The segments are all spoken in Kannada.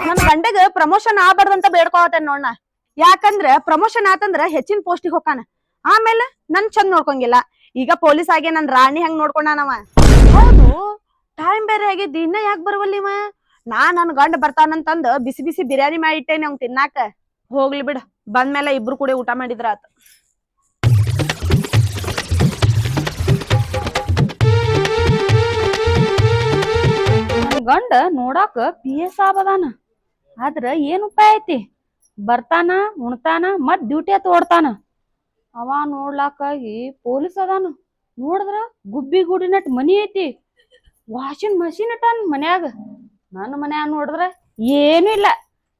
ನನ್ ಗಂಡಗ ಪ್ರಮೋಷನ್ ಆಗ್ಬಾರ್ದಂತ ಬೇಡ್ಕೋತೇನ್ ನೋಡ್ನ. ಯಾಕಂದ್ರ ಪ್ರಮೋಷನ್ ಆತಂದ್ರ ಹೆಚ್ಚಿನ ಪೋಸ್ಟಿಗೆ ಹೋಗಾನ. ಆಮೇಲೆ ನನ್ ಚಂದ ನೋಡ್ಕೊಂಗಿಲ್ಲ. ಈಗ ಪೊಲೀಸ್ ಆಗಿ ನನ್ ರಾಣಿ ಹಂಗ್ ನೋಡ್ಕೊಂಡಾನವ. ಹೌದು, ಟೈಮ್ ಬೇರೆ ಆಗಿದ್ದಿ, ಇನ್ನ ಯಾಕೆ ಬರವಲ್ಲಿವ? ನನ್ ಗಂಡ ಬರ್ತಾನಂತಂದ ಬಿಸಿ ಬಿಸಿ ಬಿರಿಯಾನಿ ಮಾಡಿಟ್ಟೇನೆ ಅವ್ನ್ ತಿನ್ನಾಕ. ಹೋಗ್ಲಿ ಬಿಡ, ಬಂದ್ಮೇಲೆ ಇಬ್ರು ಕೂಡ ಊಟ ಮಾಡಿದ್ರ ಆತ. ಗಂಡ ನೋಡಾಕ PS ಆಬದಾನ. ಆದ್ರ ಏನ್ ಉಪಾಯ ಐತಿ? ಬರ್ತಾನ, ಉಣ್ತಾನ, ಮತ್ ಡ್ಯೂಟಿ ಹತ್ ಓಡ್ತಾನ. ಅವ ನೋಡ್ಲಾಕಾಗಿ ಪೊಲೀಸ್ ಅದಾನ. ನೋಡಿದ್ರ ಗುಬ್ಬಿ ಗುಡಿನಟ್ ಮನಿ ಐತಿ, ವಾಷಿಂಗ್ ಮಷೀನ್ ಇಟ್ಟಾನ ಮನ್ಯಾಗ. ನನ್ನ ಮನ್ಯಾಗ ನೋಡಿದ್ರ ಏನು ಇಲ್ಲ,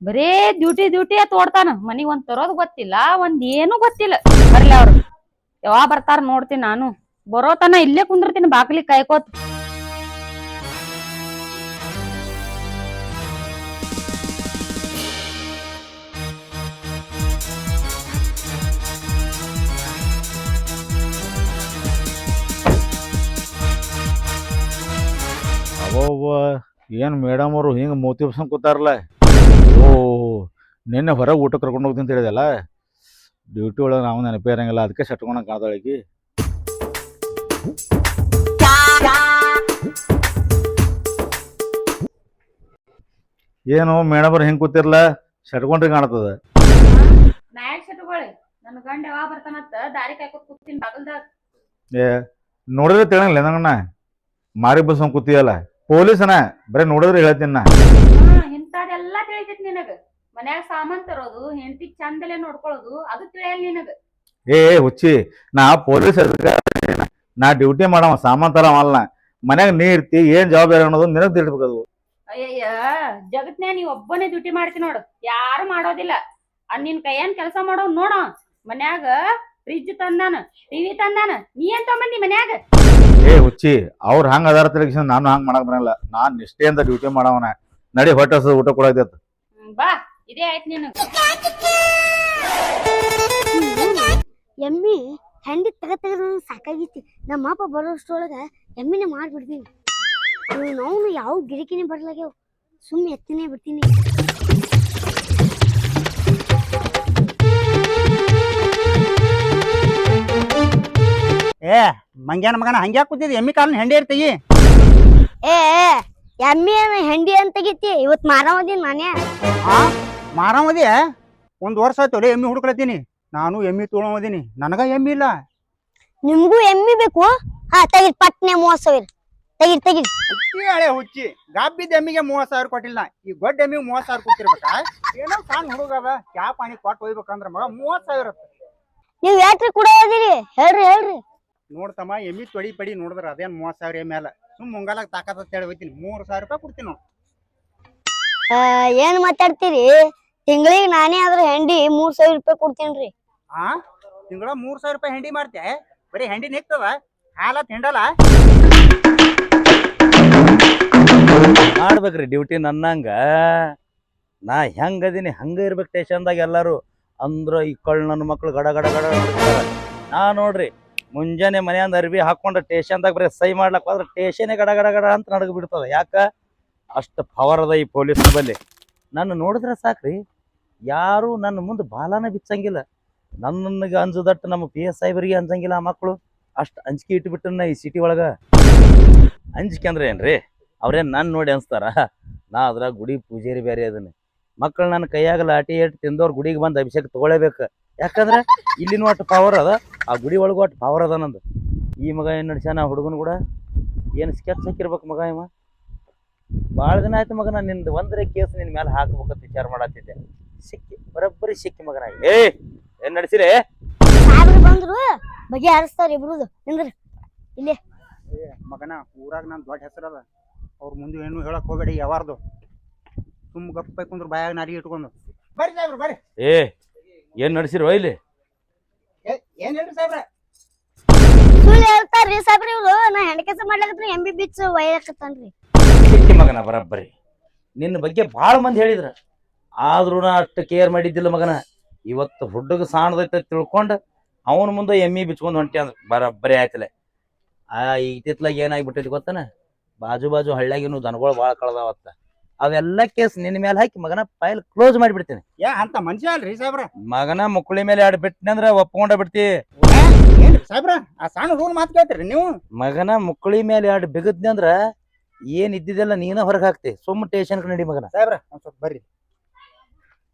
ಬರೇ ಡ್ಯೂಟಿ ಹತ್ ಓಡ್ತಾನ. ಮನಿಗ್ ಒಂದ್ ತರೋದ್ ಗೊತ್ತಿಲ್ಲ, ಒಂದ್ ಏನು ಗೊತ್ತಿಲ್ಲ. ಬರ್ಲಿ ಅವ್ರು ಯಾವಾಗ ಬರ್ತಾರ ನೋಡ್ತೀನಿ. ನಾನು ಬರೋತನ ಇಲ್ಲೇ ಕುಂದಿರ್ತೀನಿ ಬಾಕ್ಲಿ ಕಾಯ್ಕೋತ. ಅವ್ವ ಏನು ಮೇಡಮ್ ಅವರು ಹಿಂಗೆ ಮೂತಿ ಉಪ್ಸ್ಕೊಂಡ್ ಕೂತಾರಲ್ಲ. ಓ, ನಿನ್ನೆ ಹೊರಗೆ ಊಟ ಕರ್ಕೊಂಡು ಹೋಗ್ತೀನಿ ಅಂತ ಹೇಳಿದೆಲ್ಲ. ಡ್ಯೂಟಿ ಒಳಗೆ ನಾವು ನೆನಪೇ ಇರಂಗಿಲ್ಲ, ಅದಕ್ಕೆ ಸಟ್ಕೊಂಡಂಗೆ ಕಾಣ್ದೊಳಗಿ. ಏನು ಮೇಡಮ್ ಅವ್ರು ಹಿಂಗೆ ಕೂತಿರ್ಲ, ಸಟ್ಕೊಂಡ್ರೆ ಕಾಣ್ತದ. ನನ್ನ ಗಂಡ ಯಾವಾಗ ಬರ್ತಾನತ್ತ ದಾರಿ ಕಾಯ್ಕೋತ ಕೂತೀನಿ ಬಾಗಲ್ದಾಗ. ಏ ನೋಡಿದ್ರೆ ತಿಳಂಗಿಲ್ಲ ನಂಗಣ್ಣ, ಮಾರಿ ಬಸ್ಕೊಂಡ್ ಕೂತಿಯಲ್ಲ. ಪೊಲೀಸನ ಬರೀ ನೋಡಿದ್ರೆ ಹೇಳ್ತೀನಿ ನಾ. ಇಂಥದೆಲ್ಲಾ ತಿಳಿತೈತಿ ನಿನಗ. ಮನ್ಯಾಗ ಸಾಮಾನ್ ತರೋದು, ಹೆಂಡತಿ ಚಂದಲೆ ನೋಡ್ಕೊಳ್ಳೋದು, ಅದು ತಿಳಿಯಲ್ಲ ನಿನಗ. ಏ ಹುಚ್ಚಿ, ನಾ ಪೊಲೀಸ್ ಅಧಿಕಾರಿ, ನಾ ಡ್ಯೂಟಿ ಮಾಡವ, ಸಾಮಾನ್ ತರ ಅಲ್ಲ. ಮನ್ಯಾಗ ನೀ ಇರ್ತಿ, ಏನ್ ಜವಾಬ್ದಾರಿ ಅನ್ನೋದು ನಿನಗ್ ತಿಳ್ಬೇಕದು. ಅಯ್ಯಯ್ಯ, ಜಗತ್ನ್ಯಾ ನೀವ್ ಒಬ್ಬನೇ ಡ್ಯೂಟಿ ಮಾಡ್ತಿ ನೋಡು, ಯಾರು ಮಾಡೋದಿಲ್ಲ. ನಿನ್ ಕೈಯನ್ ಕೆಲಸ ಮಾಡೋ ನೋಡ. ಮನ್ಯಾಗ ಫ್ರಿಜ್ ತಂದಾನ, ಟಿವಿ ತಂದಾನ, ನೀ ಏನ್ ತಗೊಂಬಂದಿ ಮನ್ಯಾಗ? ಏ ಹುಚ್ಚಿ, ಅವ್ರ ಹಂಗ ಅದಾರ ತಿಳ್ಗಿಸ ನಾನು ಹಂಗ ಮಾಡಕ್ ಬರಲ್ಲ. ನಾನ್ ನಿಷ್ಠೆಯಿಂದ ಡ್ಯೂಟಿ ಮಾಡವನ. ನಡಿ ಹೊಟ್ಟೆ ಹಸು, ಊಟ ಕೊಡಾಯ್ತು. ಬಾ, ಇದೇ ಆಯ್ತು ನೀನು. ಎಮ್ಮಿ ಹೆಂಡಿ ತೆಗೆದು ಸಾಕಾಗಿತಿ. ನಮ್ಮ ಅಪ್ಪ ಬರೋಷ್ಟೊಳಗ ಎಮ್ಮಿನೇ ಮಾಡ್ಬಿಡ್ತೀನಿ. ನಾವು ಯಾವ ಗಿರಿಕಿನೇ ಬರ್ಲಾಗ್ಯಾವ, ಸುಮ್ಮನೆ ಎತ್ತಿನೇ ಬಿಡ್ತೀನಿ. ಏ ಮಂಗ್ಯಾನ ಮಗನ ಹಂಗ್ಯಾಕ ಕೂತಿದ್? ಎಮ್ಮಿ ಕಾಲನ್ ಹೆಂಡಿ ಇರ್ತೀವಿ. ಏ ಎಮ್ಮಿ ಹೆಂಡಿ ಅಂತ ತೆಗಿತಿ, ಇವತ್ ಮಾರವದೀನಿ ನಾನೇ. ಮಾರಾಮದಿ ಒಂದ್ ವರ್ಷ ಆಯ್ತು ಎಮ್ಮಿ ಹುಡುಕ್ಲತ್ತೀನಿ. ನಾನು ಎಮ್ಮಿ ತೊಗೊಳೋದೀನಿ, ನನಗ ಎಮ್ಮಿ ಇಲ್ಲ. ನಿಮ್ಗೂ ಎಮ್ಮಿ ಬೇಕು? ಹಾ ತೆಗಿರಿ, ಪಟ್ನೆ 30,000 ತೆಗಿರಿ. ಹುಚ್ಚಿ ಹಳೆ ಹುಚ್ಚಿ, ಗಾಬ್ಬಿದ್ದ ಎಮ್ಮಿಗೆ 30,000 ಕೊಟ್ಟಿಲ್ಲ. ಈ ಗೊಡ್ಡ ಎಮ್ಮಿಗೆ 30,000 ಕೊಟ್ಟಿರ್ಬೇಕಾ? ಏನೋ ಸಣ್ಣ ಹುಡುಗದ, ಚಾ ಪಾನಿ ಕೊಟ್ಟು ಹೋಗ್ಬೇಕಂದ್ರ ಮಗ 30,000. ನೀವ್ ಯಾಕ್ರಿ ಕೊಡೋದಿರಿ? ಹೇಳ್ರಿ. ನೋಡ್ತಮ್ಮ, ಎಮ್ಮಿ ತೊಡಿ ಪಡಿ ನೋಡಿದ್ರ ಅದೇನ್ 30,000 ಎಮ್ಮಿ ಅಲ್ಲ. ಸುಮ್ ಮುಂಗಾಲಾಗ ತಾಕತ್ ಹೇಳಿ ಹೋಗ್ತೀನಿ. 3,000 ರೂಪಾಯಿ ಕೊಡ್ತೀನಿ ನೋಡು. ಏನ್ ಮಾತಾಡ್ತೀರಿ? ತಿಂಗಳಿಗೆ ನಾನೇ ಆದ್ರ ಹೆಂಡಿ 3,000 ರೂಪಾಯಿ ಕೊಡ್ತೇನ್ರಿ. ತಿಂಗಳ 3,000 ರೂಪಾಯಿ ಹೆಂಡಿ ಮಾಡ್ತೆ? ಬರೀ ಹೆಂಡಿ ನಿಕ್ತದ, ಹಾಲತ್ ಹಿಂಡಲ್ಲ. ಮಾಡ್ಬೇಕ್ರಿ ಡ್ಯೂಟಿ ನನ್ನಂಗ. ನಾ ಹೆಂಗದೀನಿ ಹಂಗ ಇರ್ಬೇಕು ಸ್ಟೇಷನ್ದಾಗ ಎಲ್ಲಾರು. ಅಂದ್ರ ಈ ನನ್ನ ಮಕ್ಳು ಗಡ ಗಡ ಗಡ ಹೊಡಿತಾರ. ನಾ ನೋಡ್ರಿ ಮುಂಜಾನೆ ಮನೆಯಿಂದ ಅರ್ಬಿ ಹಾಕೊಂಡ ಸ್ಟೇಷನ್ದಾಗ ಬರೀ ಸೈ ಮಾಡ್ಲಕ್ ಹೋದ್ರ ಸ್ಟೇಷನ್ ಗಡ ಗಡ ಗಡ ಅಂತ ನಡಗ ಬಿಡ್ತದ. ಯಾಕ? ಅಷ್ಟು ಪವರ್ ಅದ ಈ ಪೊಲೀಸ್ ಬಲ್ಲಿ. ನನ್ನ ನೋಡಿದ್ರೆ ಸಾಕ್ರಿ, ಯಾರು ನನ್ನ ಮುಂದೆ ಬಾಲಾನ ಬಿಚ್ಚಂಗಿಲ್ಲ. ನನ್ನಗೆ ಅಂಜದಟ್ಟು ನಮ್ಮ PS ಸಾಹೇಬರಿಗೆ ಅಂಜಂಗಿಲ್ಲ ಆ ಮಕ್ಕಳು. ಅಷ್ಟು ಅಂಜಿಕೆ ಇಟ್ಬಿಟ್ಟನ ಈ ಸಿಟಿ ಒಳಗ. ಅಂಜಿಕೆ ಅಂದ್ರೆ ಏನ್ರಿ? ಅವ್ರೇನ್ ನನ್ನ ನೋಡಿ ಅನ್ಸ್ತಾರ? ನಾ ಅದ್ರ ಗುಡಿ ಪೂಜಾರಿ ಬೇರೆ ಅದನ್ನ. ಮಕ್ಕಳು ನನ್ನ ಕೈಯಾಗ ಲಾಟಿ ಏಟ್ ತಿಂದವ್ರು ಗುಡಿಗೆ ಬಂದು ಅಭಿಷೇಕ ತಗೊಳ್ಳೇಬೇಕು. ಯಾಕಂದ್ರೆ ಇಲ್ಲಿನೂ ಅಷ್ಟು ಪವರ್ ಅದ, ಆ ಗುಡಿ ಒಳಗೂ ಅಷ್ಟು ಪವರ್ ಅದ ನಂದು. ಈ ಮಗ ಏನು ನಡ್ಸ್ಯಾನ ಹುಡುಗನ ಕೂಡ? ಏನು ಸ್ಕೆಚ್ ಹಾಕಿರ್ಬೇಕು ಮಗ ಇವ. ಭಾಳ ದಿನ ಆಯ್ತು ಮಗನ ನಿಂದು ಒಂದ್ರೆ ಕೇಸ್ ನಿನ್ನ ಮೇಲೆ ಹಾಕ್ಬೇಕಂತ ವಿಚಾರ ಮಾಡತ್ತಿದ್ದೆ. ಸಿಕ್ಕಿ, ಬರೋಬ್ಬರಿ ಸಿಕ್ಕಿ ಮಗನ. ಏನ್ ನಡ್ಸಿರಿ? ಸಾಬ್ರು ಬಂದ್ರು, ಬಗೆ ಹರಿಸ್ತಾರ ಇಬ್ರುದು. ನಿಂದ್ರಿ ಇಲ್ಲೇ. ಮಗನ ಊರಾಗ ನಾನು ದೊಡ್ಡ ಹೆಸರದ, ಅವ್ರ ಮುಂದೆ ಏನು ಹೇಳಕ್ ಹೋಗ್ಬೇಡಿ. ಯಾವಾರ್ದು ಸುಮ್ ಗಪ್ಪ ಕುಂದ್ರು ಬಾಯಾಗ ನಾರಿ ಇಟ್ಕೊಂಡು. ಬರ್ರಿ ಸಾಬ್ರು ಬರ್ರಿ. ಏನ್ ನಡ್ಸಿರೋ ಇಲ್ಲಿ? ಏನ್ ಹೇಳ್ರಿ ಸಾಬ್ರ? ಸುಳ್ಳು ಹೇಳ್ತಾರ್ರಿ ಸಾಬ್ರಿ ಇವ್ರು. ನಾ ಹೆಂಡ ಕೆಲಸ ಮಾಡ್ಲಾಕತ್ರ MB ಬಿಚ್ಚ ಒಯ್ಯಾಕತ್ತಾನ್ರಿ. ಸಿಕ್ಕಿ ಮಗನ ಬರೋಬ್ಬರಿ. ನಿನ್ನ ಬಗ್ಗೆ ಭಾಳ ಮಂದಿ ಹೇಳಿದ್ರ, ಆದ್ರೂ ನಾ ಅಷ್ಟು ಕೇರ್ ಮಾಡಿದ್ದಿಲ್ಲ ಮಗನ. ಇವತ್ತು ಹುಡುಗ ಸಾಣದೈತೆ ತಿಳ್ಕೊಂಡು ಅವನ ಮುಂದೆ ಎಮ್ಮಿ ಬಿಚ್ಕೊಂಡು ಹೊಂಟಿ ಅಂದ್ರೆ ಬರೋಬ್ಬರಿ ಆಯ್ತಲೆ. ಇತ್ತಿತ್ಲಾಗ ಏನಾಗ್ಬಿಟ್ಟೈತಿ ಗೊತ್ತನ? ಬಾಜು ಬಾಜು ಹಳ್ಳ್ಯಾಗಿನು ದನಗಳು ಭಾಳ ಕಳ್ದಾವತ್ತ ಅವೆಲ್ಲ ಕೇಸ್ ನಿನ್ನ ಮೇಲೆ ಹಾಕಿ ಮಗನ ಫೈಲ್ ಕ್ಲೋಸ್ ಮಾಡಿಬಿಡ್ತೀನಿ. ಏ ಅಂತ ಮನುಷ್ಯ ಅಲ್ರಿ ಸಾಹೇಬ್ರ. ಮಗನ ಮುಕ್ಕಳಿ ಮೇಲೆ ಎರಡು ಬಿಟ್ಟಿನಿ ಅಂದ್ರ ಒಪ್ಕೊಂಡ ಬಿಡ್ತಿ. ಏನ್ರಿ ಸಾಹೇಬ್ರ ಆ ಸಣ್ಣ ರೂಲ್ ಮಾತು ಕೇಳ್ತೀರಿ ನೀವು? ಮಗನ ಮುಕ್ಕಳಿ ಮೇಲೆ ಎರಡು ಬಿಗದ್ನಿ ಅಂದ್ರ ಏನ್ ಇದ್ದಿದ್ದೆಲ್ಲ ನೀನ ಹೊರಗೆ ಹಾಕ್ತಿ. ಸುಮ್ಮ ಟೇಷನ್ ನಡಿ ಮಗನ. ಸಾಹೇಬ್ರ ಒಂದ್ ಸ್ವಲ್ಪ ಬರ್ರಿ.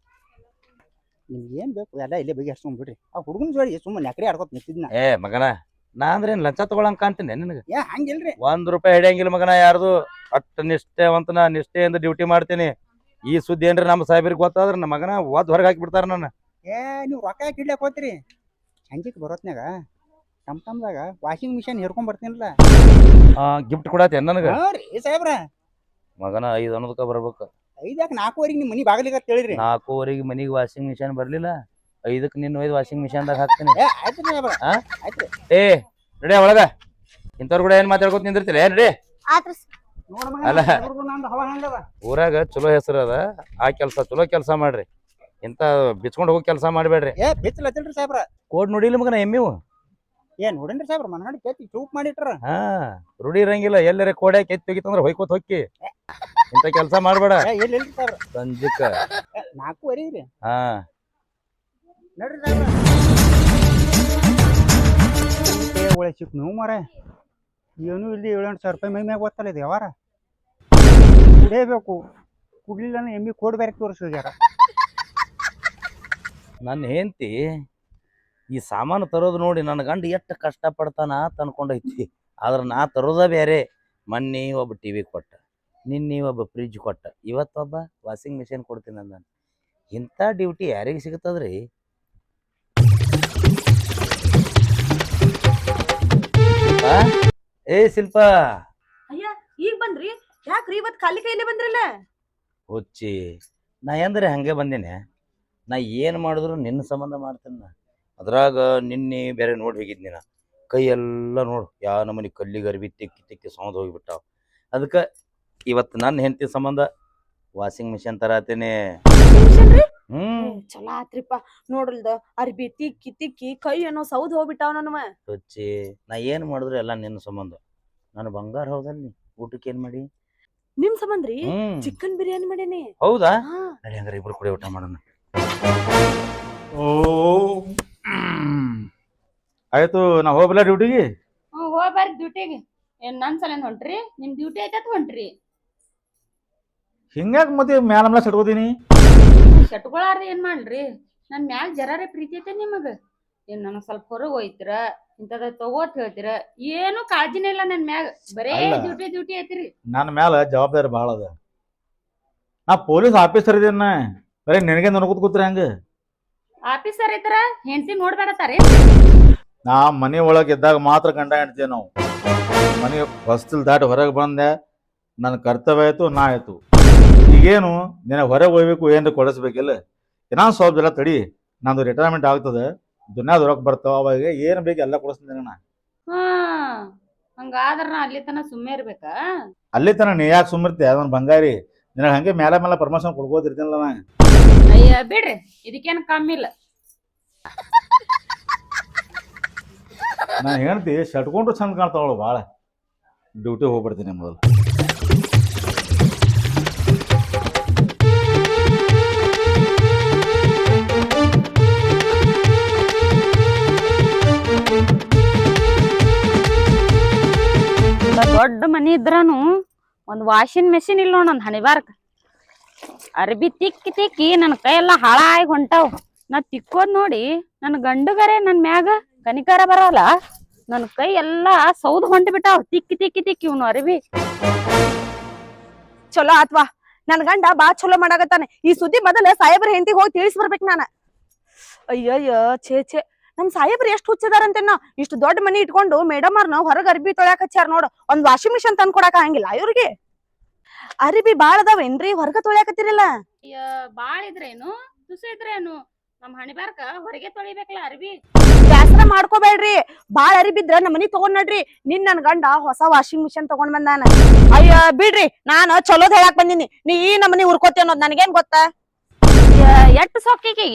ನಿಮ್ಗೆ ಏನ್ ಬೇಕು ಎಲ್ಲ ಇಲ್ಲೇ ಬಗ್ಗೆ ಅಷ್ಟು ಬಿಡ್ರಿ. ಆ ಹುಡುಗನ ಜೋಡಿ ಸುಮ್ಮನೆ ನಕರಿ ಆಡ್ಕೊತ ನಿಂತಿದ್ನ. ಏ ಮಗನ ನಾ ಅಂದ್ರೆ ಲಂಚ ತಗೊಳಂಗ ಕಾಣ್ತೀನಿ ನಿನಗೆ. ಏ ಹಂಗಿಲ್ರಿ. ₹1 ಹಿಡಿಯಂಗಿಲ್ಲ ಮಗನ ಯಾರ್ದು. ಅಷ್ಟು ನಿಷ್ಠೆವಂತನ ನಿಷ್ಠೆಯಿಂದ ಡ್ಯೂಟಿ ಮಾಡ್ತೀನಿ. ಈ ಸುದ್ದಿ ಏನ್ರಿ ನಮ್ಮ ಸಾಹೇಬ್ರಿಗೆ ಗೊತ್ತಾದ್ರ ನಮ್ಮ ಮಗನ ಒದ್ ಹೊರಗೆ ಹಾಕಿ ಬಿಡ್ತಾರ ನನ್ನ. ಏ ನೀವು ರೊಕ್ಕ ಯಾಕೆ ಇಡ್ಲಕ್ ಹೋಗ್ತೀರಿ? ಸಂಜೆಕ್ ಬರೋತ್ನಾಗ ತಮ್ದಾಗ ವಾಷಿಂಗ್ ಮಿಷಿನ್ ಹಿಡ್ಕೊಂಡ್ ಬರ್ತೀನಲ್ಲ. ಗಿಫ್ಟ್ ಕೊಡತ್ತೆ ನನಗೆ. ಹಾ ರೀ ಸಾಹೇಬ್ರ. ಮಗನ 5 ಅನ್ನೋದಕ್ಕ ಬರ್ಬೇಕು. 5 4:15 ನಿಮ್ ಮನಿ ಬಾಗಿಲಿಗೆ ಹೇಳಿರಿ. 4:15 ಮನಿಗೆ ವಾಷಿಂಗ್ ಮಿಷಿನ್ ಬರ್ಲಿಲ್ಲ. 5ಕ್ಕೆ ನಿನ್ನ ಒಯ್ದು ವಾಷಿಂಗ್ ಮಿಷಿನ್ದಾಗ ಹಾಕ್ತೀನಿ. ಏ ಆಯ್ತು ಸಾಹೇಬ್ರ. ಆಯ್ತು. ಏ ನಡಿ ಒಳಗ. ಇಂಥವ್ರು ಕೂಡ ಏನ್ ಮಾತಾಡ್ಕೊತ ನಿಂದಿರ್ತಿಲ್ಲ ಏನ್ರಿ? ಆತ್ರ ನೋಡ ಅಲ್ಲ. ನಂದು ಹವಾ ಹೆಂಗದ? ಊರಾಗ ಚಲೋ ಹೆಸರು ಅದ. ಆ ಕೆಲಸ ಚಲೋ ಕೆಲಸ ಮಾಡ್ರಿ. ಇಂತ ಬಿಚ್ಕೊಂಡು ಹೋಗೋ ಕೆಲಸ ಮಾಡ್ಬೇಡ್ರಿ. ಏ ಬಿಚ್ಚಲತ್ತಿಲ್ರಿ ಸಾಹೇಬ್ರ. ಕೋಡ್ ನೋಡಿಲ್ಲ ಮಗನ ಎಮ್ಮಿವು. ಏನ್ ನೋಡೇನ್ರಿ ಸಾಹೇಬ್ರ ಮನಗಂಡ ಕೆತ್ತಿ ಚೂಪ್ ಮಾಡಿಟ್ರ. ಹಾ ರೂಢಿ ಇರಂಗಿಲ್ಲ. ಎಲ್ಲರ ಕೋಡ್ಯಾಕ ಎತ್ತಿ ಹೋಗಿತ್ತಂದ್ರ ಹೊಯ್ಕೋತ್ ಹೊಕ್ಕಿ. ಇಂತ ಕೆಲಸ ಮಾಡ್ಬೇಡ. ಏ ಎಲ್ಲಿ ಸಾಹೇಬ್ರ? ಸಂಜಿಕ 4:15 ರೀ. ಹಾ ನಡ್ರಿ ಸಾಹೇಬ್ರ. ಒಳ್ಳೆ ಸಿಕ್ ನೀವು ಮಾರ ಏನು ಇಲ್ಲಿ 700 ರೂಪಾಯಿ ಮೈ ಮ್ಯಾಗ ಗೊತ್ತಲ್ಲ ಇದು ಯಾವಾರ ಕುಡಿಯಬೇಕು. ಕುಡ್ಲಿಲ್ಲ ಎಮ್ಮಿ ಕೋಡ್ ಬೇರೆ ತೋರಿಸ್ಯಾರ. ನನ್ನ ಹೆಂಡತಿ ಈ ಸಾಮಾನು ತರೋದು ನೋಡಿ ನನ್ನ ಗಂಡ ಎಷ್ಟು ಕಷ್ಟ ಪಡ್ತಾನ ಅನ್ಕೊಂಡೈತಿ. ಆದ್ರೆ ನಾ ತರೋದ ಬೇರೆ. ಮೊನ್ನೆ ಒಬ್ಬ ಟಿವಿ ಕೊಟ್ಟ, ನಿನ್ನೆ ಒಬ್ಬ ಫ್ರಿಜ್ ಕೊಟ್ಟ, ಇವತ್ತೊಬ್ಬ ವಾಷಿಂಗ್ ಮಿಷಿನ್ ಕೊಡ್ತೀನಿ ನಾನು. ಇಂಥ ಡ್ಯೂಟಿ ಯಾರಿಗೆ ಸಿಗುತ್ತದ್ರಿ? ಏ ಶಿಲ್ಪ, ಅಯ್ಯ ಈಗ ಬಂದ್ರಿ? ಯಾಕ್ರಿ ಇವತ್ ಖಾಲಿ ಕೈಲೇ ಬಂದ್ರಲ್ಲ? ಹುಚ್ಚಿ, ನಾ ಎಂದ್ರೆ ಹಂಗೆ ಬಂದೇನೆ. ನಾ ಏನು ಮಾಡಿದ್ರು ನಿನ್ನ ಸಂಬಂಧ ಮಾಡ್ತೇನೆ. ಅದ್ರಾಗ ನಿನ್ನೆ ಬೇರೆ ನೋಡಿ ಹೋಗಿದ್ನಿ ನಾ. ಕೈ ಎಲ್ಲ ನೋಡು ಯಾವ ನಮ್ಮನೆ ಕಲ್ಲಿಗೆ ಅರ್ಬಿ ತಿಕ್ಕಿ ತಿಕ್ಕಿ ಸೌಂದ್ ಹೋಗಿಬಿಟ್ಟಾವ. ಅದಕ್ಕೆ ಇವತ್ತು ನನ್ನ ಹೆಂಡತಿ ಸಂಬಂಧ ವಾಷಿಂಗ್ ಮಿಷಿನ್ ತರತೇನೆ. ಚಲೋ ಆತ್ರಿಪ್ಪ. ನೋಡ್ರಲ್ದ ಅರ್ಬಿ ತಿಕ್ಕಿ ತಿಕ್ಕಿ ಕೈ ಏನೋ ಸೌದ್ ಹೋಗ್ಬಿಟ್ಟಾವ ನನ್ವ. ಹುಚ್ಚಿ, ನಾ ಏನು ಮಾಡಿದ್ರು ಎಲ್ಲ ನಿನ್ನ ಸಂಬಂಧ. ನಾನು ಬಂಗಾರ ಹೌದಲ್ಲಿ ಊಟಕ್ಕೆ ಏನ್ ಮಾಡಿ? ನಿಮ್ ಸಂಬಂಧ್ರಿ ಚಿಕನ್ ಬಿರಿಯಾನಿ ಮಾಡೇನಿ. ಹೌದಾ? ನಡಿ ಹಂಗಾರೆ ಇಬ್ರು ಕೂಡ ಊಟ ಮಾಡೋಣ. ಓ ಆಯ್ತು, ನಾ ಹೋಗ್ಬಲ್ಲ ಡ್ಯೂಟಿಗೆ. ಹೋಗ್ಬಾರ್ರಿ ಡ್ಯೂಟಿಗೆ. ಏನ್ ನನ್ ಸಲ ಹೊಂಟ್ರಿ? ನಿಮ್ ಡ್ಯೂಟಿ ಐತತ್ ಹೊಂಟ್ರಿ. ಹಿಂಗ್ಯಾಕ್ ಮತ್ತೆ ಮ್ಯಾಲ ಸಟ್ಕೋತೀನಿ? ಶಟ್ಕೊಳಾರ್ರಿ ಏನ್ ಮಾಡ್ರಿ? ನನ್ ಮ್ಯಾಲ್ ಜರಾರೇ ಪ್ರೀತಿ ಐತೆ ನಿಮಗ. ಏನ್ ನನಗ್ ಸ್ವಲ್ಪ ಹೊರಗ್ ಹೋಯ್ತಿರ, ಇಂಥದ ತಗೋತ್ ಹೇಳ್ತಿರ, ಏನು ಕಾಳಜಿನೇ ಇಲ್ಲ ನನ್ ಮ್ಯಾಗ. ಬರೇ ಅಲ್ಲ. ಡ್ಯೂಟಿ ಐತ್ರಿ. ನನ್ನ ಮ್ಯಾಲ ಜವಾಬ್ದಾರಿ ಭಾಳ ಅದ. ನಾ ಪೊಲೀಸ್ ಆಫೀಸರ್ ಇದೀನ. ಬರೀ ನಿನಗೆ ನೋಡ್ಕೊತ ಕೂತ್ರಿ ಹಂಗ? ಆಫೀಸರ್ ಐತರ ಹೆಂಡತಿ ನೋಡ್ಬೇಡತಾರ. ನಾ ಮನೆ ಒಳಗೆ ಇದ್ದಾಗ ಮಾತ್ರ ಗಂಡ ಹೆಂಡ್ತೀವಿ ನಾವು. ಮನೆ ಹೊಸ್ತಿಲ್ ದಾಟಿ ಹೊರಗೆ ಬಂದೆ, ನನ್ನ ಕರ್ತವ್ಯ ಆಯ್ತು, ನಾ ಆಯ್ತು. ಈಗೇನು ನಿನ್ನ ಹೊರಗೆ ಹೋಗ್ಬೇಕು, ಏನ್ರ ಕೊಡಿಸ್ಬೇಕಿಲ್ಲ. ಇನ್ನೊಂದು ಸ್ವಲ್ಪ ಜನ ತಡಿ, ನಂದು ರಿಟೈರ್ಮೆಂಟ್ ಆಗ್ತದೆ, ದುನಿಯಾದ ರೊಕ್ಕ ಬರ್ತಾವ, ಅವಾಗ ಏನು ಬೇಕು ಎಲ್ಲ ಕೊಡಿಸ್ತೀನಿ ನಾ. ಹಾ ಹಂಗಾದ್ರ ನಾ ಅಲ್ಲಿ ತನ ಸುಮ್ಮನೆ ಇರ್ಬೇಕಾ? ಅಲ್ಲಿ ತನ ನೀ ಯಾಕೆ ಸುಮ್ಮಿರ್ತಿ? ಅದನ್ನ ಬಂಗಾರಿ ನಿನಗೆ ಹಂಗೆ ಮೇಲೆ ಪರ್ಮಿಷನ್ ಕೊಡ್ಬೋದಿರ್ತೀನಲ್ಲ ನಾ. ಅಯ್ಯ ಬಿಡ್ರಿ, ಇದಕ್ಕೇನು ಕಮ್ಮಿ ಇಲ್ಲ. ನಾನು ಹೇಳ್ತಿ ಶಟ್ಕೊಂಡ್ರು ಚಂದ ಕಾಣ್ತಾವಳು ಭಾಳ. ಡ್ಯೂಟಿ ಹೋಗ್ಬಿಡ್ತೀನಿ ಮೊದಲು. ದೊಡ್ಡ ಮನಿ ಇದ್ರನು ಒಂದ್ ವಾಷಿಂಗ್ ಮೆಷಿನ್ ಇಲ್ಲ ನೋಡ್ ಹಣಿಬಾರ್ಕ. ಅರ್ಬಿ ತಿಕ್ಕಿ ತಿಕ್ಕಿ ನನ್ ಕೈ ಎಲ್ಲಾ ಹಾಳಾಗಿ ಹೊಂಟಾವ್. ನಾ ತಿಕ್ಕೋದ್ ನೋಡಿ ನನ್ ಗಂಡುಗರೆ ನನ್ ಮ್ಯಾಗ ಕನಿಕಾರ ಬರಲ್ಲ. ನನ್ ಕೈ ಎಲ್ಲಾ ಸೌದ್ ಹೊಂಟ್ ಬಿಟ್ಟಾವ್ ತಿಕ್ಕಿ ತಿಕ್ಕಿ ತಿಕ್ಕಿ ಇವ್ನು ಅರ್ಬಿ. ಚಲೋ ಆತ್ವಾ, ನನ್ ಗಂಡ ಬಾ ಚಲೋ ಮಾಡಾಕತ್ತಾನೆ. ಈ ಸುದ್ದಿ ಮೊದಲ ಸಾಹೇಬ್ರ ಹೆಂಡತಿಗೆ ಹೋಗಿ ತಿಳಿಸ್ಬರ್ಬೇಕು ನಾನು. ಅಯ್ಯಯ್ಯ ಛೇ, ನಮ್ ಸಾಹೇಬ್ರು ಎಷ್ಟು ಹುಚ್ಚದಾರಂತೇನ. ಇಷ್ಟು ದೊಡ್ಡ ಮನಿ ಇಟ್ಕೊಂಡು ಮೇಡಮ್ ಅವ್ರನ್ನ ಹೊರಗ್ ಅರ್ಬಿ ತೊಳ್ಯಾಕ ಹಚ್ಚಾರ ನೋಡು. ಒಂದ್ ವಾಷಿಂಗ್ ಮಿಷಿನ್ ತಂದ್ ಕೊಡಾಕ ಹಂಗಿಲ್ಲ ಇವ್ರಿಗೆ. ಅರಿಬಿ ಬಾಳ ಅದಾವೇನ್ರಿ ಹೊರಗ ತೊಳ್ಯಾಕತ್ತಿರಲ್ಲ? ಬಾಳ ಇದ್ರೇನು ತುಸು ಇದ್ರೇನು ನಮ್ ಹಣಿಬಾರ್ಕ ಹೊರಗೆ ತೊಳಿಬೇಕಲ್ಲ ಅರ್ಬಿ. ಬ್ಯಾಸರ ಮಾಡ್ಕೋಬೇಡ್ರಿ. ಬಾಳ ಅರಿಬಿದ್ರ ನಮ್ಮ ಮನಿ ತಗೊಂಡ್ ನಡ್ರಿ. ನನ್ ಗಂಡ ಹೊಸ ವಾಷಿಂಗ್ ಮಿಷಿನ್ ತಗೊಂಡ್ ಬಂದಾನ. ಅಯ್ಯ ಬಿಡ್ರಿ, ನಾನ್ ಚಲೋದ್ ಹೇಳಾಕ್ ಬಂದಿನಿ. ನೀ ಈ ನಮ್ಮನಿ ಹುರ್ಕೋತಿ ಅನ್ನೋದ್ ನನಗೇನ್ ಗೊತ್ತಾ? ಎಷ್ಟ್ ಸೊಕ್ಕಿಗೆ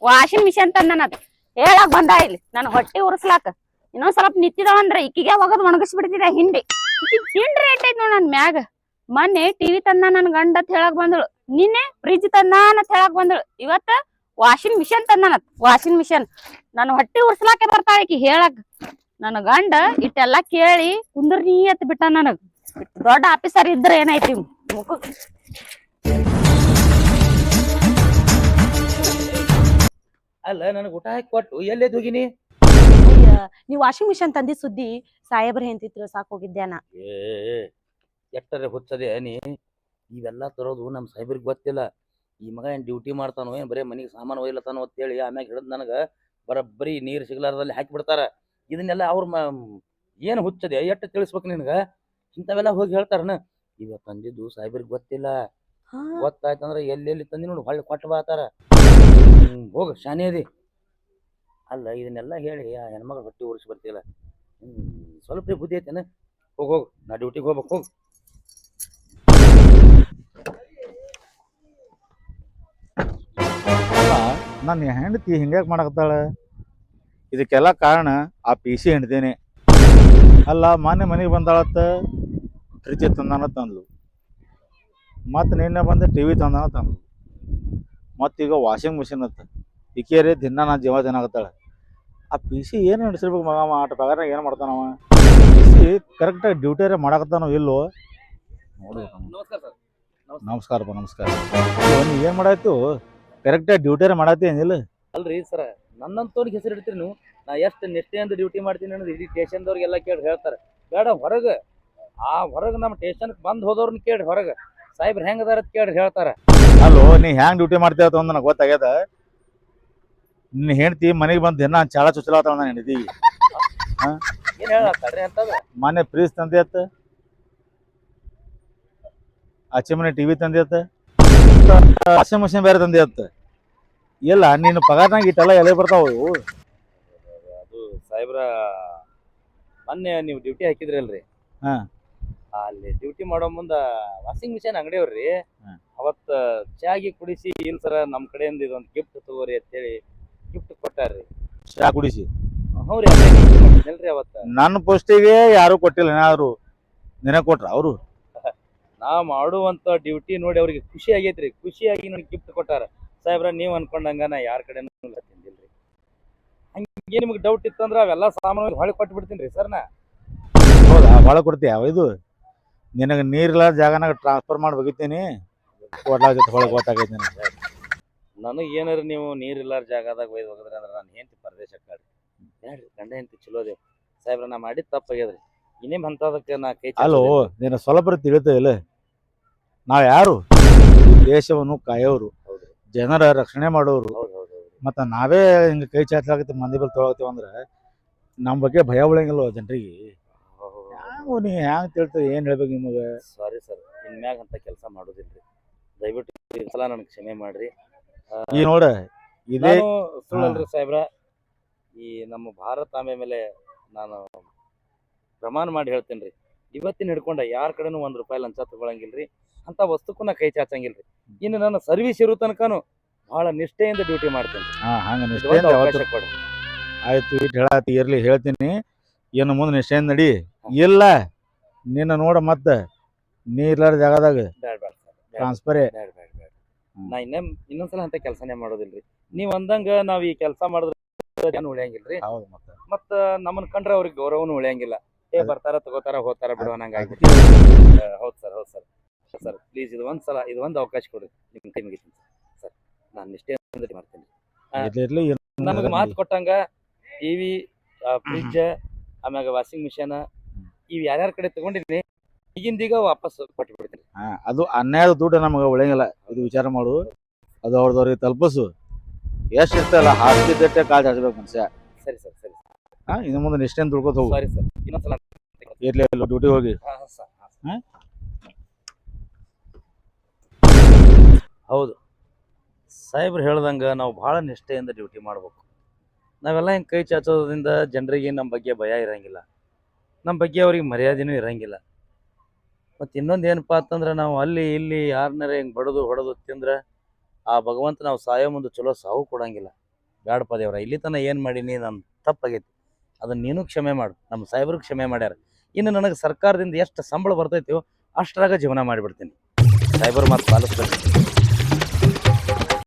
ವಾಷಿಂಗ್ ಮಿಷಿನ್ ತಂದನದ ಹೇಳಕ್ ಬಂದ ಇಲ್ಲಿ ನನ್ ಹೊಟ್ಟಿ ಉರ್ಸ್ಲಾಕ. ಇನ್ನೊಂದ್ ಸ್ವಲ್ಪ ನಿಂತಿದವಂದ್ರ ಇಕ್ಕಿಗೆ ಹೋಗೋದ್ ಒಣಗಿಸ್ಬಿಡ್ತಿದ ಹಿಂಡಿ. ಹಿಂಡ್ ರೇಟ್ ಐತಿ ನೋಡ್ ನನ್ ಮ್ಯಾಗ. ಮೊನ್ನೆ ಟಿವಿ ತಂದ ನನ್ ಗಂಡ ಅಂತ ಹೇಳಕ್ ಬಂದಳು, ನಿನ್ನೆ ಫ್ರಿಜ್ ತಂದ ಅಂತ ಹೇಳಕ್ ಬಂದಳು, ಇವತ್ತ ವಾಷಿಂಗ್ ಮಿಷನ್ ತಂದಾನತ್. ವಾಷಿಂಗ್ ಮಿಷನ್ ನನ್ ಹೊಟ್ಟಿ ಉರ್ಸ್ಲಾಕೆ ಬರ್ತಾಳ ಆಕಿ ಹೇಳಕ್. ನನ್ ಗಂಡ ಇಟ್ಟೆಲ್ಲಾ ಕೇಳಿ ಕುಂದ್ರ ನೀ ಅತ್ ಬಿಟ್ಟ ನನಗ್. ದೊಡ್ಡ ಆಫೀಸರ್ ಇದ್ರ ಏನೈತಿ ಮುಖ. ಅಲ್ಲ ನನಗೆ ಊಟ ಹಾಕಿ ಕೊಟ್ಟು ಎಲ್ಲೇದ್ ಹೋಗಿನಿ? ಅಯ್ಯ ನೀವ್ ವಾಷಿಂಗ್ ಮಿಷನ್ ತಂದಿ ಸುದ್ದಿ ಸಾಹೇಬ್ರ ಹೆಂತಿದ್ರು ಸಾಕ್ ಹೋಗಿದ್ದೆ ನಾ. ಏ ಎಟ್ಟರೆ ಹುಚ್ಚದೆ ನೀ. ಇವೆಲ್ಲ ತರೋದು ನಮ್ಮ ಸಾಹೇಬ್ರಿಗೆ ಗೊತ್ತಿಲ್ಲ. ಈ ಮಗ ಏನ್ ಡ್ಯೂಟಿ ಮಾಡ್ತಾನೋ ಏನ್ ಬರೀ ಮನೆಗೆ ಸಾಮಾನು ಒಯ್ಲತ್ತಾನೋ ಅಂತೇಳಿ ಆಮ್ಯಾಗ ಹಿಡಿದು ನನಗೆ ಬರೀ ನೀರು ಸಿಗ್ಲಾರ್ದಲ್ಲಿ ಹಾಕಿ ಬಿಡ್ತಾರ. ಇದನ್ನೆಲ್ಲ ಅವ್ರ ಏನು ಹುಚ್ಚದೆ ಎಷ್ಟು ತಿಳಿಸ್ಬೇಕು ನಿನಗೆ? ಇಂಥವೆಲ್ಲ ಹೋಗಿ ಹೇಳ್ತಾರನ. ಇವ ತಂದಿದ್ದು ಸಾಹೇಬ್ರಿಗೆ ಗೊತ್ತಿಲ್ಲ. ಗೊತ್ತಾಯ್ತಂದ್ರೆ ಎಲ್ಲೆಲ್ಲಿ ತಂದಿ ನೋಡಿ ಹೊಳ್ಳಿ ಕೊಟ್ಟು ಬಾತಾರ. ಹೋಗ ಶಾನೆ ಅದಿ. ಅಲ್ಲ ಇದನ್ನೆಲ್ಲ ಹೇಳಿ ಆ ಹೆಣ್ಮಗಳು ಹೊಟ್ಟಿ ಉರಿಸಿ ಬರ್ತಿಲ್ಲ. ಸ್ವಲ್ಪ ಬುದ್ಧಿ ಐತೇನ? ಹೋಗ್ ನಾ ಡ್ಯೂಟಿಗೆ ಹೋಗ್ಬೇಕು. ಹೋಗ್. ನನ್ನ ಹೆಂಡತಿ ಹಿಂಗ್ಯಾಕೆ ಮಾಡಕತ್ತಾಳ? ಇದಕ್ಕೆಲ್ಲ ಕಾರಣ ಆ ಪಿ ಸಿ ಹೆಂಡ್ತೇನೆ. ಅಲ್ಲ ಮೊನ್ನೆ ಮನೆಗೆ ಬಂದಾಳತ್ತ ಫ್ರಿಜ್ ತಂದಾನ ತಂದ್ಲು, ಮತ್ತು ನಿನ್ನೆ ಬಂದು ಟಿ ವಿ ತಂದಾನ ತಂದ್ಲು, ಮತ್ತೀಗ ವಾಷಿಂಗ್ ಮಿಷಿನ್ ಅತ್ತ. ಈಕೇರಿ ದಿನ ನಾನು ಜೀವ ತಿನ್ನಾಕತ್ತಾಳ. ಆ ಪಿ ಸಿ ಏನು ನಡೆಸಿರ್ಬೇಕು ಮಗ? ಆಟ ಪಗಾರ ಏನು ಮಾಡ್ತಾನವ? ಪಿ ಸಿ ಕರೆಕ್ಟಾಗಿ ಡ್ಯೂಟಿಯರೇ ಮಾಡಕತ್ತಾನೋ ಇಲ್ಲೋ ನೋಡಿ. ನಮಸ್ಕಾರಪ್ಪ, ನಮಸ್ಕಾರ. ನೀ ಏನು ಮಾಡಾಯ್ತು? ಕರೆಕ್ಟಾಗಿ ಡ್ಯೂಟಿಯರೇ ಮಾಡತ್ತಿ ಏನಿಲ್ಲ? ಅಲ್ರಿ ಸರ, ನನ್ನಂತವ್ರಿಗೆ ಹೆಸರು ಇಡ್ತೀರಿ ನೀವು. ನಾ ಎಷ್ಟು ನಿಷ್ಠೆಯಿಂದ ಡ್ಯೂಟಿ ಮಾಡ್ತೀನಿ ಅನ್ನೋದು ಇಡೀ ಸ್ಟೇಷನ್ದವ್ರಿಗೆಲ್ಲ ಕೇಳಿ ಹೇಳ್ತಾರೆ. ಬೇಡ ಹೊರಗೆ ಹೊರಗೆ ನಮ್ಮ ಸ್ಟೇಷನ್ಗೆ ಬಂದು ಹೋದವ್ರನ್ನ ಕೇಳಿ ಹೊರಗೆ ಸಾಹೇಬ್ರು ಹೆಂಗದಾರ ಅಂತ ಕೇಳಿ ಹೇಳ್ತಾರೆ. ಅಲ್ಲೋ ನೀ ಹ್ಯಾಂಗ್ ಡ್ಯೂಟಿ ಮಾಡ್ತೇವ ಅಂತ ನನಗೆ ಗೊತ್ತಾಗ್ಯದ. ನಿನ್ನ ಹೆಂಡ್ತಿ ಮನೆಗೆ ಬಂದು ದಿನ ಚಾಳ ಚುಚ್ಚಲಾತಾಳ. ನಾನು ಹೆಂಡತಿ ಏನು ಹೇಳತ್ತಾಳ್ರಿ ಅಂತದ? ಮೊನ್ನೆ ಫ್ರಿಜ್ ತಂದೆ ಅತ್ತ, ಆಚೆ ಮನೆ ಟಿವಿ ತಂದೆ ಅತ್ತ, ವಾಷಿಂಗ್ ಮಷಿನ್ ಬೇರೆ ತಂದೆ ಅತ್ತ. ಇಲ್ಲ ನಿನ್ನ ಪಗಾರ್ನಾಗ ಇಟ್ಟೆಲ್ಲ ಎಲೆ ಬರ್ತಾವ. ಅದು ಸಾಹೇಬ್ರ ಮೊನ್ನೆ ನೀವು ಡ್ಯೂಟಿ ಹಾಕಿದ್ರಲ್ರಿ, ಹಾ, ಅಲ್ಲಿ ಡ್ಯೂಟಿ ಮಾಡೋ ಮುಂದ ವಾಷಿಂಗ್ ಮಿಷಿನ್ ಅಂಗಡಿಯವ್ರಿ ಅವತ್ತ ಚಾಗಿ ಕುಡಿಸಿ ಇಲ್ಲ ಸರ ನಮ್ಮ ಕಡೆಯಿಂದ ಇದೊಂದು ಗಿಫ್ಟ್ ತಗೋರಿ ಅಂತೇಳಿ ಗಿಫ್ಟ್ ಕೊಟ್ಟಾರ್ರಿ. ಚಾ ಕುಡಿಸಿ? ಹ್ಞೂ ರೀ, ಅದೇ ಗಿಫ್ಟ್ ಮಾಡಿದ್ನಲ್ರಿ ಅವತ್ತ. ನನ್ನ ಪೋಸ್ಟಿಗೆ ಯಾರು ಕೊಟ್ಟಿಲ್ಲ, ಏನಾದ್ರು ನಿನಗೆ ಕೊಟ್ರ ಅವರು? ನಾ ಮಾಡುವಂತ ಡ್ಯೂಟಿ ನೋಡಿ ಅವ್ರಿಗೆ ಖುಷಿ ಆಗೈತ್ರಿ. ಖುಷಿಯಾಗಿ ನನಗೆ ಗಿಫ್ಟ್ ಕೊಟ್ಟಾರ. ಸಾಹೇಬ್ರ ನೀವು ಅನ್ಕೊಂಡಂಗ ನಾ ಯಾರ ಕಡೆನೂ ತಿಂದಿಲ್ರಿ. ಹಂಗೆ ನಿಮ್ಗೆ ಡೌಟ್ ಇತ್ತಂದ್ರೆ ಅವೆಲ್ಲ ಸಾಮಾನು ಹೊಳೆ ಕೊಟ್ಟು ಬಿಡ್ತೀನಿ ರೀ ಸರ್ ನಾ. ಹೌದಾ? ಭಾಳ ಕೊಡ್ತೀಯ ಇದು? ನಿನಗೆ ನೀರಿಲ್ಲ ಜಾಗನಾಗ ಟ್ರಾನ್ಸ್ಫರ್ ಮಾಡಿ ಹೋಗಿದ್ದೀನಿ, ಕೊಡ್ಲಾಗತ್ತೆ ಹೊಳೆ ಗೊತ್ತಾಗೈತೆ ನನಗೆ. ನನಗೆ ಏನಾರ ನೀವು ನೀರಿಲ್ಲಾರ ಜಾಗದಾಗ ಒಯ್ದು ಹೋಗಿದ್ರಿ ಅಂದ್ರೆ ನಾನು ಹೆಂಡತಿ ಪರದೇಶಕ್ಕೆ ಹೇಳ್ರಿ ಗಂಡ ಹೆಂಡತಿ ಚಲೋ ದೇವ್ ಸಾಹೇಬ್ರ ನಾ ಮಾಡಿದ ತಪ್ಪಾಗ್ಯದ್ರಿ. ಇನ್ನೇಮ್ ಅಂತದಕ್ಕೆ ನಾ ಕೈ ಅಲ್ಲೋ ನೀನು ಸ್ವಲ್ಪ ತಿಳಿತ ಇಲ್ಲ? ನಾವು ಯಾರು? ದೇಶವನ್ನು ಕಾಯೋರು, ಜನರ ರಕ್ಷಣೆ ಮಾಡೋರು. ಮತ್ತು ನಾವೇ ಹಿಂಗೆ ಕೈ ಚಾಚಲಾಗತ್ತೆ ಮಂದಿ ಬಲ್ ತೊಗೊಳತ್ತೀವಿ ಅಂದ್ರೆ ನಮ್ಮ ಬಗ್ಗೆ ಭಯ ಉಳಿಯಂಗಿಲ್ಲ ಜನರಿಗೆ. ಹ್ಯಾಂಗ ನೀ ಹ್ಯಾಂಗ ತಿಳ್ತೀವಿ? ಏನು ಹೇಳ್ಬೇಕು ನಿಮಗೆ? ಸಾರಿ ಸರ್, ಇನ್ಮ್ಯಾಗ ಅಂತ ಕೆಲಸ ಮಾಡೋದಿಲ್ರಿ. ದಯವಿಟ್ಟು ಈ ಸಲ ನನಗೆ ಕ್ಷಮೆ ಮಾಡ್ರಿ. ಈ ನೋಡ ಇದೇ ಸುಳ್ಳಲ್ರಿ ಸಾಹೇಬ್ರ. ಈ ನಮ್ಮ ಭಾರತಾಂಬೆ ಮೇಲೆ ನಾನು ಪ್ರಮಾಣ ಮಾಡಿ ಹೇಳ್ತೇನೆ ರೀ, ಇವತ್ತಿನ ಹಿಡ್ಕೊಂಡ ಯಾರ ಕಡೆನೂ ₹1 ಲಂಚ ತಗೊಳಂಗಿಲ್ರಿ. ಅಂತ ವಸ್ತುಕ್ಕೂ ನಾ ಕೈ ಚಾಚಂಗಿಲ್ರಿ. ಇನ್ನು ನನ್ನ ಸರ್ವಿಸ್ ಇರೋ ತನಕನು ಬಹಳ ನಿಷ್ಠೆಯಿಂದ ಡ್ಯೂಟಿ ಮಾಡ್ತೇನೆ. ಹಂಗ ನಿಷ್ಠೆಯಿಂದ ಕೊಡ್ರಿ. ಆಯ್ತು, ಇಟ್ಟು ಹೇಳತ್ತಿ ಇರ್ಲಿ, ಹೇಳ್ತೀನಿ. ಏನು ಮುಂದೆ ನಿಷ್ಠೆಯಿಂದ ನಡಿ. ಇಲ್ಲ ನಿನ್ನ ನೋಡ ಮತ್ತೆ ನೀರ್ಲಾರ ಜಾಗದಾಗ ಟ್ರಾನ್ಸ್ಫರೇ. ನಾ ಇನ್ನೊಂದ್ಸಲ ಅಂತ ಕೆಲಸನೇ ಮಾಡೋದಿಲ್ರಿ. ನೀವ್ ಅಂದಂಗ ನಾವ್ ಈ ಕೆಲಸ ಮಾಡಿದ್ರೆ ಉಳಿಯಂಗಿಲ್ರಿ. ಮತ್ತ ನಮ್ಮನ್ ಕಂಡ್ರೆ ಅವ್ರಿಗೆ ಗೌರವನು ಉಳಿಯಂಗಿಲ್ಲ. ಬರ್ತಾರ ತಗೋತಾರ ಹೋಗ್ತಾರ ಬಿಡೋ ನಂಗ ಆಗ್ಬಿಟ್ಟು. ಹೌದ್ ಸರ್, ಹೌದ್ ಸರ್. ಸರ್ ಪ್ಲೀಸ್ ಇದೊಂದು ಅವಕಾಶ ಕೊಡ್ರಿ. ನಿಮ್ ಕೈ ಮುಗಿತೀನಿ ಸರ್. ನಾನು ನಿಷ್ಠೆಯಿಂದ ಮಾಡ್ತೀನಿ. ನನಗೆ ಮಾತು ಕೊಟ್ಟಂಗ ಟಿವಿ, ಫ್ರಿಜ್, ಆಮ್ಯಾಗ ವಾಷಿಂಗ್ ಮಿಷನ್ ಇವ್ ಯಾರ್ಯಾರ ಕಡೆ ತಗೊಂಡಿನಿ ಈಗಿಂದೀಗ ವಾಪಸ್ ಕೊಟ್ಟು ಬಿಡ್ತೀನಿ. ಅದು ಅನ್ಯಾಯದ ದುಡ್ಡು ನಮಗೆ ಉಳಿಯಂಗಿಲ್ಲ. ಇದು ವಿಚಾರ ಮಾಡು. ಅದು ಅವ್ರದವ್ರಿಗೆ ತಲುಪಿಸು. ಎಷ್ಟು ಇರ್ತಲ್ಲ ಹಾಸಿಗೆ ತಟ್ಟೆ ಕಾಲು ಚಾಚಬೇಕು ಮನುಷ್ಯ. ಸರಿ ಸರ್, ಸರಿ. ಇನ್ನು ಮುಂದೆ ನಿಷ್ಠೆಯಿಂದ ದುಡ್ಕೋತ ಹೋಗು. ಸಾರಿ ಸರ್, ಇನ್ನೊಂದ್ಸಲ ಇರ್ಲಿ ಡ್ಯೂಟಿ ಹೋಗಿ. ಹೌದು ಸಾಹೇಬ್ರು ಹೇಳ್ದಂಗ ನಾವು ಬಹಳ ನಿಷ್ಠೆಯಿಂದ ಡ್ಯೂಟಿ ಮಾಡ್ಬೇಕು. ನಾವೆಲ್ಲ ಹಿಂಗೆ ಕೈ ಚಾಚೋದ್ರಿಂದ ಜನರಿಗೆ ನಮ್ಮ ಬಗ್ಗೆ ಭಯ ಇರಂಗಿಲ್ಲ, ನಮ್ಮ ಬಗ್ಗೆ ಅವ್ರಿಗೆ ಮರ್ಯಾದೆನೂ ಇರಂಗಿಲ್ಲ. ಮತ್ತು ಇನ್ನೊಂದು ಏನಪ್ಪಾ ಅಂತಂದ್ರೆ ನಾವು ಅಲ್ಲಿ ಇಲ್ಲಿ ಯಾರನ್ನಾರ ಹಿಂಗೆ ಹೊಡೆದು ತಿಂದ್ರೆ ಆ ಭಗವಂತ ನಾವು ಸಾಯೋ ಮುಂದೆ ಚಲೋ ಸಾವು ಕೊಡಂಗಿಲ್ಲ. ಬ್ಯಾಡಪ್ಪ ದೇವ್ರ, ಇಲ್ಲಿ ತನಕ ಏನು ಮಾಡೀನಿ ನಾನು ತಪ್ಪಾಗೈತಿ, ಅದನ್ನು ನೀನು ಕ್ಷಮೆ ಮಾಡು. ನಮ್ಮ ಸಾಹೇಬ್ರಿಗೆ ಕ್ಷಮೆ ಮಾಡ್ಯಾರ. ಇನ್ನು ನನಗೆ ಸರ್ಕಾರದಿಂದ ಎಷ್ಟು ಸಂಬಳ ಬರ್ತೈತೋ ಅಷ್ಟರಾಗ ಜೀವನ ಮಾಡಿಬಿಡ್ತೀನಿ. ಸಾಹೇಬರು ಮಾತು ಪಾಲಿಸ್ಬೇಕು.